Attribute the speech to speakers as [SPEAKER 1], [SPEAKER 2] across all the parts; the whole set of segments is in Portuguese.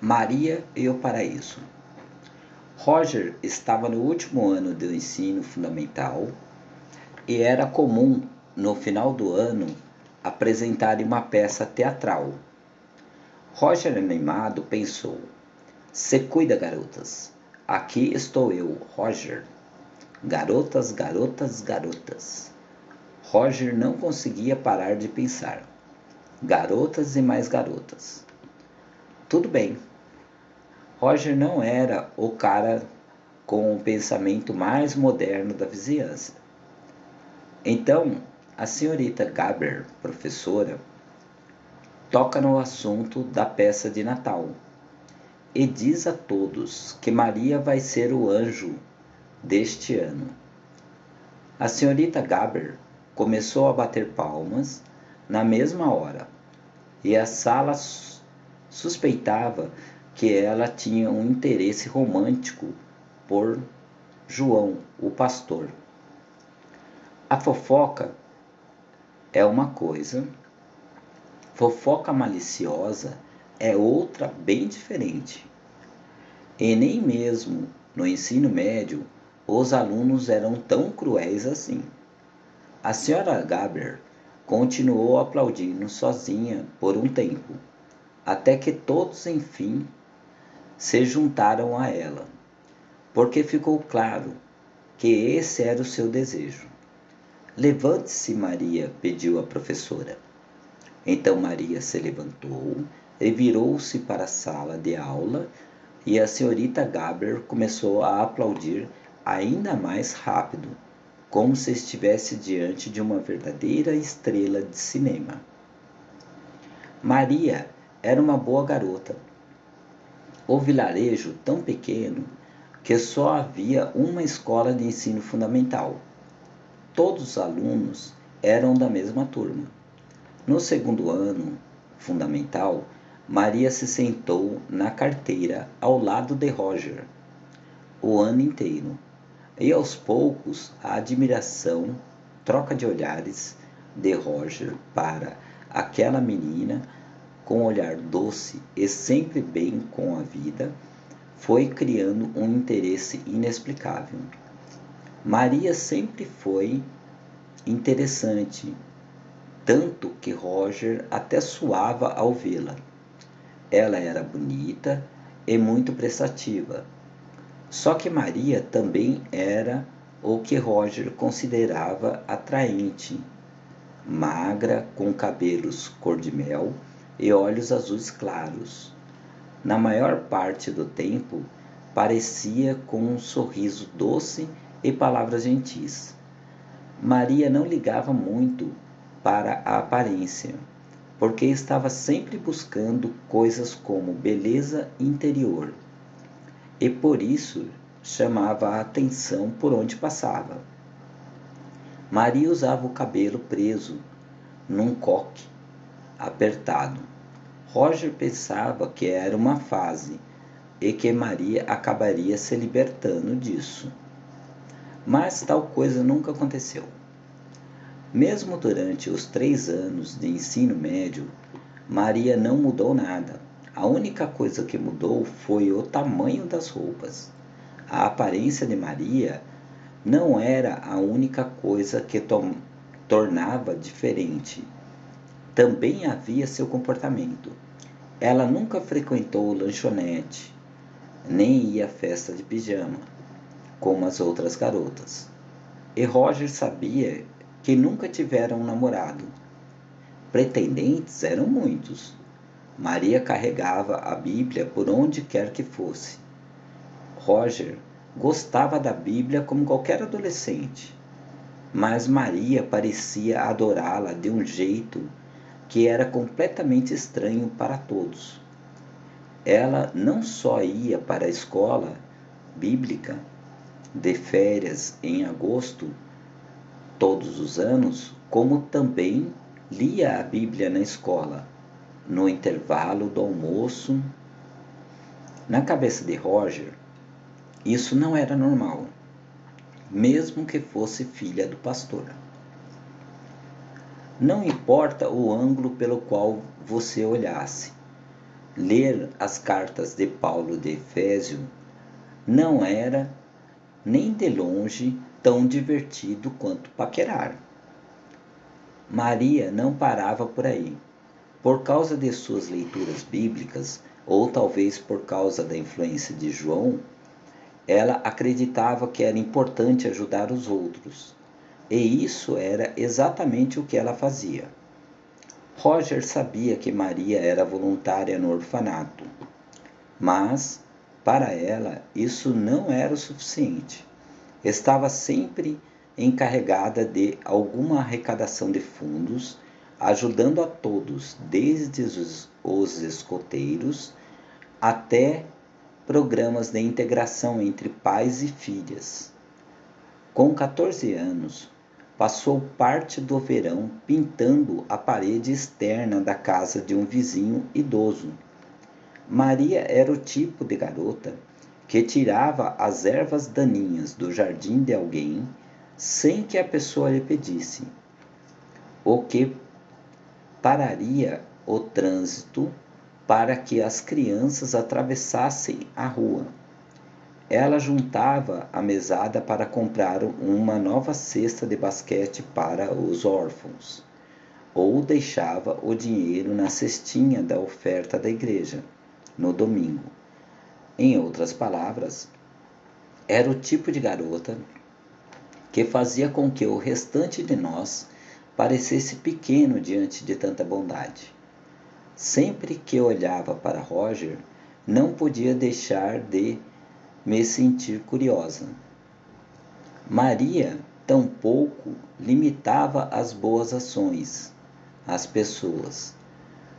[SPEAKER 1] Maria e o Paraíso. Roger estava no último ano do ensino fundamental e era comum, no final do ano, apresentarem uma peça teatral. Roger, animado, pensou: "Se cuida, garotas. Aqui estou eu, Roger. Garotas, garotas, garotas." Roger não conseguia parar de pensar. Garotas e mais garotas. Tudo bem. Roger não era o cara com o pensamento mais moderno da vizinhança. Então, a senhorita Gaber, professora, toca no assunto da peça de Natal e diz a todos que Maria vai ser o anjo deste ano. A senhorita Gaber começou a bater palmas na mesma hora e a sala suspeitava que ela tinha um interesse romântico por João, o pastor. A fofoca é uma coisa, fofoca maliciosa é outra bem diferente. E nem mesmo no ensino médio os alunos eram tão cruéis assim. A senhora Gaber continuou aplaudindo sozinha por um tempo, até que todos enfim se juntaram a ela, porque ficou claro que esse era o seu desejo. "Levante-se, Maria", pediu a professora. Então Maria se levantou e virou-se para a sala de aula e a senhorita Gaber começou a aplaudir ainda mais rápido, como se estivesse diante de uma verdadeira estrela de cinema. Maria era uma boa garota. O vilarejo tão pequeno que só havia uma escola de ensino fundamental. Todos os alunos eram da mesma turma. No segundo ano fundamental, Maria se sentou na carteira ao lado de Roger o ano inteiro. E aos poucos a admiração, troca de olhares de Roger para aquela menina com olhar doce e sempre bem com a vida, foi criando um interesse inexplicável. Maria sempre foi interessante, tanto que Roger até suava ao vê-la. Ela era bonita e muito prestativa. Só que Maria também era o que Roger considerava atraente, magra, com cabelos cor-de-mel e olhos azuis claros. Na maior parte do tempo, parecia com um sorriso doce e palavras gentis. Maria não ligava muito para a aparência, porque estava sempre buscando coisas como beleza interior, e por isso chamava a atenção por onde passava. Maria usava o cabelo preso num coque apertado. Roger pensava que era uma fase e que Maria acabaria se libertando disso. Mas tal coisa nunca aconteceu. Mesmo durante os 3 anos de ensino médio, Maria não mudou nada. A única coisa que mudou foi o tamanho das roupas. A aparência de Maria não era a única coisa que tornava diferente. Também havia seu comportamento. Ela nunca frequentou lanchonete, nem ia à festa de pijama, como as outras garotas. E Roger sabia que nunca tivera um namorado. Pretendentes eram muitos. Maria carregava a Bíblia por onde quer que fosse. Roger gostava da Bíblia como qualquer adolescente, mas Maria parecia adorá-la de um jeito que era completamente estranho para todos. Ela não só ia para a escola bíblica de férias em agosto todos os anos, como também lia a Bíblia na escola, no intervalo do almoço. Na cabeça de Roger, isso não era normal, mesmo que fosse filha do pastor. Não importa o ângulo pelo qual você olhasse, ler as cartas de Paulo de Efésio não era nem de longe tão divertido quanto paquerar. Maria não parava por aí. Por causa de suas leituras bíblicas, ou talvez por causa da influência de João, ela acreditava que era importante ajudar os outros. E isso era exatamente o que ela fazia. Roger sabia que Maria era voluntária no orfanato, mas, para ela, isso não era o suficiente. Estava sempre encarregada de alguma arrecadação de fundos, ajudando a todos, desde os escoteiros até programas de integração entre pais e filhas. Com 14 anos, passou parte do verão pintando a parede externa da casa de um vizinho idoso. Maria era o tipo de garota que tirava as ervas daninhas do jardim de alguém sem que a pessoa lhe pedisse, o que pararia o trânsito para que as crianças atravessassem a rua. Ela juntava a mesada para comprar uma nova cesta de basquete para os órfãos, ou deixava o dinheiro na cestinha da oferta da igreja, no domingo. Em outras palavras, era o tipo de garota que fazia com que o restante de nós parecesse pequeno diante de tanta bondade. Sempre que olhava para Roger, não podia deixar de me sentir curiosa. Maria tampouco limitava as boas ações às pessoas.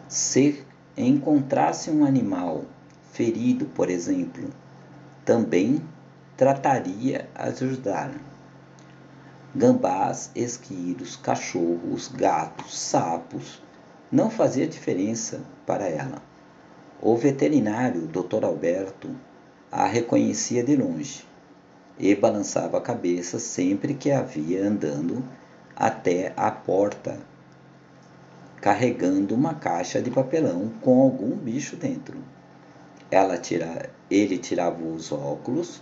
[SPEAKER 1] Se encontrasse um animal ferido, por exemplo, também trataria de ajudar. Gambás, esquilos, cachorros, gatos, sapos, não fazia diferença para ela. O veterinário, Dr. Alberto, a reconhecia de longe e balançava a cabeça sempre que a via andando até a porta, carregando uma caixa de papelão com algum bicho dentro. Ele tirava os óculos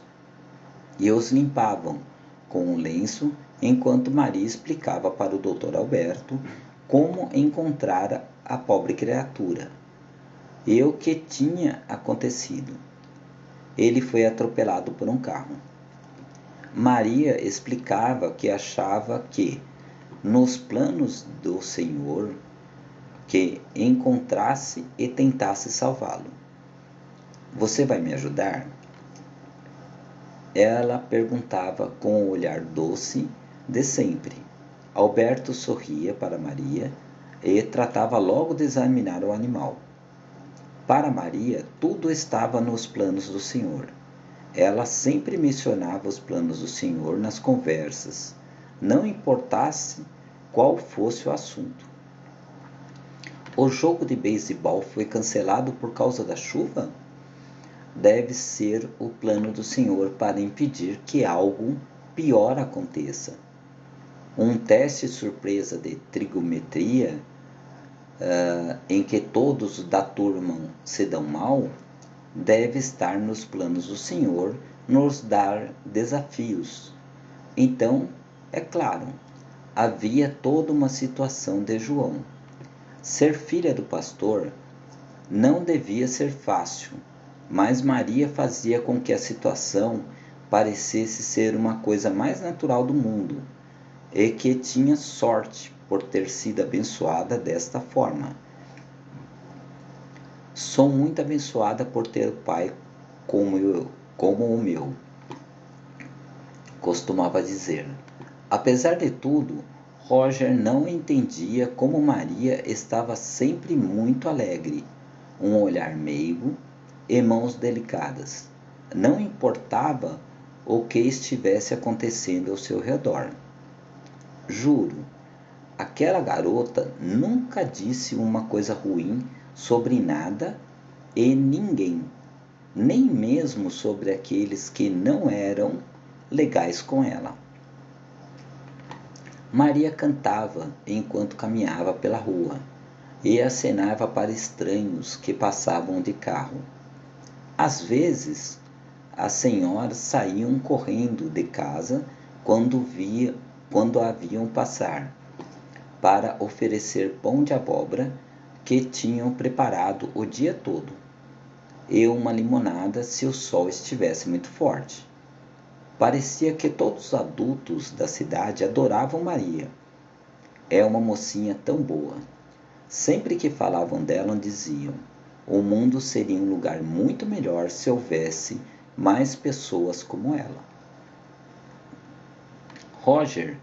[SPEAKER 1] e os limpavam com um lenço, enquanto Maria explicava para o Dr. Alberto como encontrar a pobre criatura e o que tinha acontecido. Ele foi atropelado por um carro. Maria explicava que achava que, nos planos do Senhor, que encontrasse e tentasse salvá-lo. Você vai me ajudar? Ela perguntava com o olhar doce de sempre. Alberto sorria para Maria e tratava logo de examinar o animal. Para Maria, tudo estava nos planos do Senhor. Ela sempre mencionava os planos do Senhor nas conversas, não importasse qual fosse o assunto. O jogo de beisebol foi cancelado por causa da chuva? Deve ser o plano do Senhor para impedir que algo pior aconteça. Um teste surpresa de trigonometria em que todos da turma se dão mal, deve estar nos planos do Senhor nos dar desafios. Então, é claro, havia toda uma situação de João. Ser filha do pastor não devia ser fácil, mas Maria fazia com que a situação parecesse ser uma coisa mais natural do mundo e que tinha sorte por ter sido abençoada desta forma. Sou muito abençoada por ter pai como o meu, costumava dizer. Apesar de tudo, Roger não entendia como Maria estava sempre muito alegre, um olhar meigo e mãos delicadas. Não importava o que estivesse acontecendo ao seu redor. Juro, aquela garota nunca disse uma coisa ruim sobre nada e ninguém, nem mesmo sobre aqueles que não eram legais com ela. Maria cantava enquanto caminhava pela rua, e acenava para estranhos que passavam de carro. Às vezes, as senhoras saíam correndo de casa quando a viam passar, para oferecer pão de abóbora que tinham preparado o dia todo, e uma limonada se o sol estivesse muito forte. Parecia que todos os adultos da cidade adoravam Maria. É uma mocinha tão boa. Sempre que falavam dela, diziam: o mundo seria um lugar muito melhor se houvesse mais pessoas como ela. Roger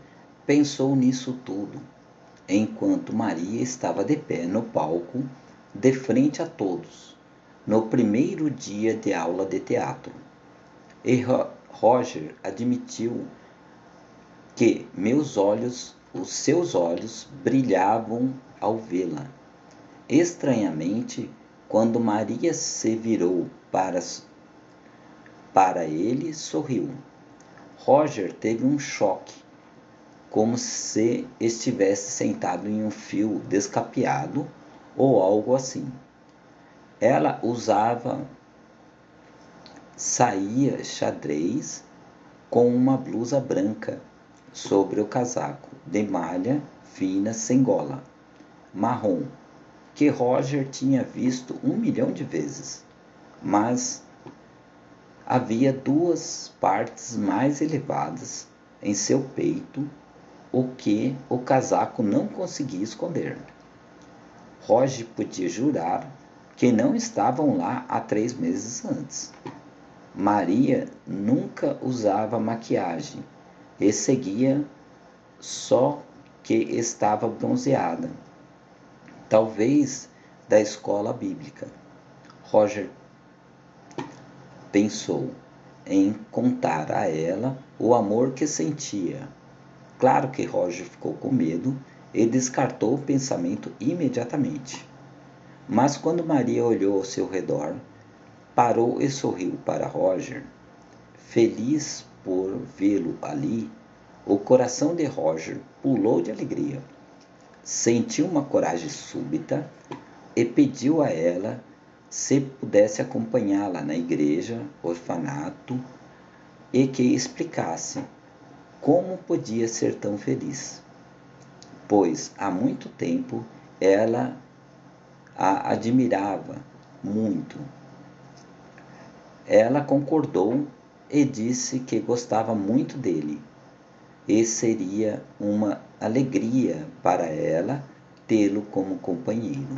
[SPEAKER 1] pensou nisso tudo, enquanto Maria estava de pé no palco, de frente a todos, no primeiro dia de aula de teatro. E Roger admitiu que os seus olhos brilhavam ao vê-la. Estranhamente, quando Maria se virou para ele, sorriu. Roger teve um choque, como se estivesse sentado em um fio descapeado ou algo assim. Ela usava saia xadrez com uma blusa branca sobre o casaco de malha fina sem gola, marrom, que Roger tinha visto 1 milhão de vezes, mas havia 2 partes mais elevadas em seu peito, o que o casaco não conseguia esconder. Roger podia jurar que não estavam lá há 3 meses antes. Maria nunca usava maquiagem e seguia só que estava bronzeada, talvez da escola bíblica. Roger pensou em contar a ela o amor que sentia. Claro que Roger ficou com medo e descartou o pensamento imediatamente. Mas quando Maria olhou ao seu redor, parou e sorriu para Roger, feliz por vê-lo ali. O coração de Roger pulou de alegria. Sentiu uma coragem súbita e pediu a ela se pudesse acompanhá-la na igreja, orfanato, e que explicasse como podia ser tão feliz, pois há muito tempo ela a admirava muito. Ela concordou e disse que gostava muito dele, e seria uma alegria para ela tê-lo como companheiro.